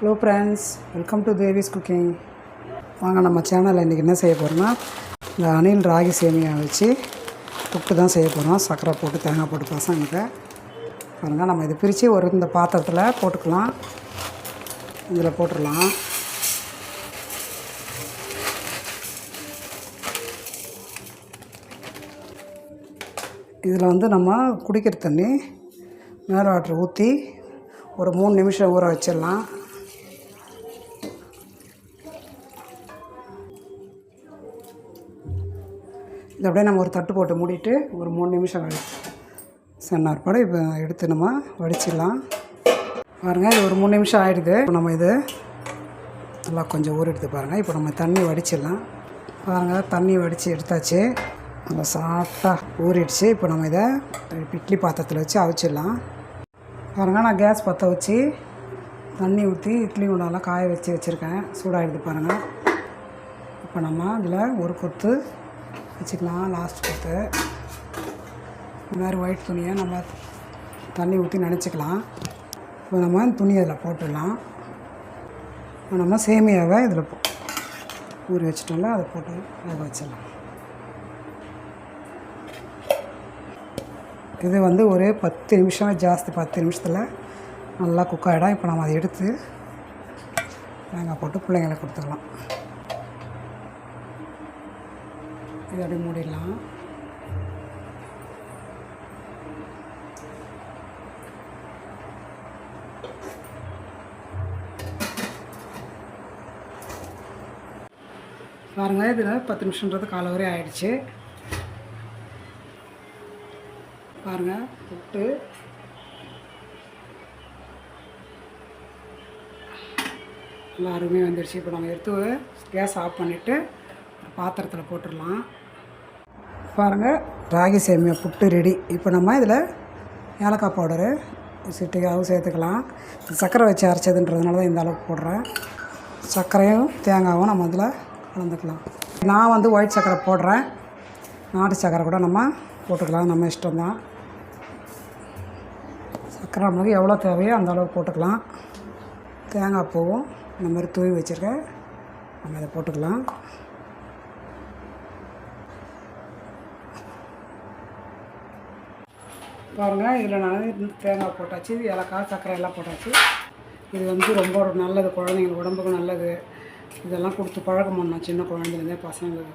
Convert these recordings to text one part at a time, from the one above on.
Hello friends, welcome to Devi's cooking. வாங்க நம்ம சேனலில் இன்றைக்கி என்ன செய்ய போகிறோம்னா, இந்த அணில் ராகி சேமியா வச்சு புட்டு தான் செய்ய போகிறோம். சர்க்கரை போட்டு தேங்காய் போட்டு பசங்களுக்கு பாருங்கள். நம்ம இதை பிரித்து ஒரு இந்த பாத்திரத்தில் போட்டுக்கலாம். இதில் போட்டுடலாம். இதில் வந்து நம்ம குடிக்கிற தண்ணி மேலே வாட்டர் ஊற்றி ஒரு 3 நிமிஷம் ஊற வச்சிடலாம். இது அப்படியே நம்ம ஒரு தட்டு போட்டு மூடிட்டு ஒரு 3 நிமிஷம் சென்னார்பாடு இப்போ எடுத்து நம்ம வடிச்சிடலாம். பாருங்கள், இது ஒரு 3 நிமிஷம் ஆகிடுது. இப்போ நம்ம இது நல்லா கொஞ்சம் ஊறிடுது பாருங்கள். இப்போ நம்ம தண்ணி வடிச்சிடலாம். பாருங்கள், தண்ணி வடித்து எடுத்தாச்சு. நல்லா சாஃப்டாக ஊறிடுச்சு. இப்போ நம்ம இதை இட்லி பாத்திரத்தில் வச்சு அவிச்சிடலாம். பாருங்கள், நான் கேஸ் பற்ற வச்சு தண்ணி ஊற்றி இட்லி குண்டாலாம் காய வச்சு வச்சுருக்கேன். சூடாகிடுது பாருங்கள். இப்போ நம்ம இதில் ஒரு கொத்து வச்சுக்கலாம். லாஸ்ட் கொத்து இந்த மாதிரி ஒயிட் துணியை நம்ம தண்ணி ஊற்றி நினச்சிக்கலாம். இப்போ நம்ம துணியை அதில் போட்டுடலாம். நம்ம சேமியாவை இதில் ஊறி வச்சிட்டோம்ல, அதை போட்டு வேக வச்சிடலாம். இது வந்து ஒரு 10 நிமிஷம், ஜாஸ்தி 10 நிமிஷத்தில் நல்லா குக் ஆகிடும். இப்போ நம்ம அதை எடுத்து தேங்காய் போட்டு பிள்ளைங்களுக்கு கொடுத்துக்கலாம். இது அப்படியே மூடிடலாம். பாருங்கள், இதில் 10 நிமிஷன்றது காலை வரை ஆயிடுச்சு. பாருங்கள், புட்டு நல்லா அருமையாக வந்துடுச்சு. இப்போ நம்ம எடுத்து கேஸ் ஆஃப் பண்ணிவிட்டு ஒரு பாத்திரத்தில் போட்டுடலாம். பாருங்கள், ராகி சேமியா புட்டு ரெடி. இப்போ நம்ம இதில் ஏலக்காய் பவுடரு சிட்டிக்காவும் சேர்த்துக்கலாம். சர்க்கரை வச்சு அரைச்சதுன்றதுனால தான் இந்த அளவுக்கு போடுறேன். சர்க்கரையும் தேங்காயும் நம்ம அதில் கலந்துக்கலாம். நான் வந்து ஒயிட் சர்க்கரை போடுறேன். நாட்டு சர்க்கரை கூட நம்ம போட்டுக்கலாம், நம்ம இஷ்டம்தான். சர்க்கரை நமக்கு எவ்வளோ தேவையோ அந்த அளவுக்கு போட்டுக்கலாம். தேங்காய் பூவும் இந்த மாதிரி தூவி வச்சுருக்கேன், நம்ம இதை போட்டுக்கலாம். பாருங்கள், இதில் நான் தேங்காய் போட்டாச்சு, ஏலக்காய் சர்க்கரை எல்லாம் போட்டாச்சு. இது வந்து ரொம்ப நல்லது, குழந்தைங்களுக்கு உடம்புக்கு நல்லது. இதெல்லாம் கொடுத்து பழக்கம் பண்ணோம் சின்ன குழந்தைலேருந்தே பசங்களுக்கு.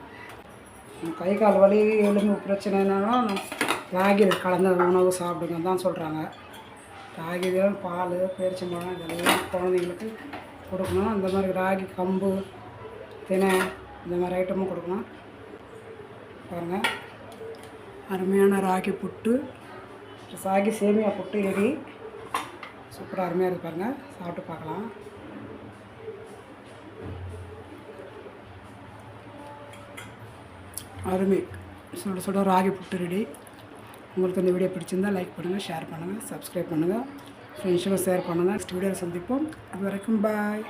கை கால் வலி, எலும்பு பிரச்சனைனாலும் ராகி கலந்த உணவு சாப்பிடுங்க தான் சொல்கிறாங்க. ராகி பால், பேரிச்சம்பழம் இதெல்லாம் குழந்தைங்களுக்கு கொடுக்கணும். இந்த மாதிரி ராகி கம்பு, தினை இந்த மாதிரி ஐட்டமும் கொடுக்கணும். பாருங்கள், அருமையான ராகி புட்டு, ராகி சேமியா புட்டு ரெடி. சூப்பராக அருமையாக இருக்குது பாருங்கள். சாப்பிட்டு பார்க்கலாம். அருமை சுட சுட ராகி புட்டு ரெடி. உங்களுக்கு இந்த வீடியோ பிடிச்சிருந்தால் லைக் பண்ணுங்கள், ஷேர் பண்ணுங்கள், சப்ஸ்கிரைப் பண்ணுங்கள், ஃப்ரெண்ட்ஸுக்கும் ஷேர் பண்ணுங்கள். நெக்ஸ்ட் வீடியோவில் சந்திப்போம். அது வரைக்கும் பாய்.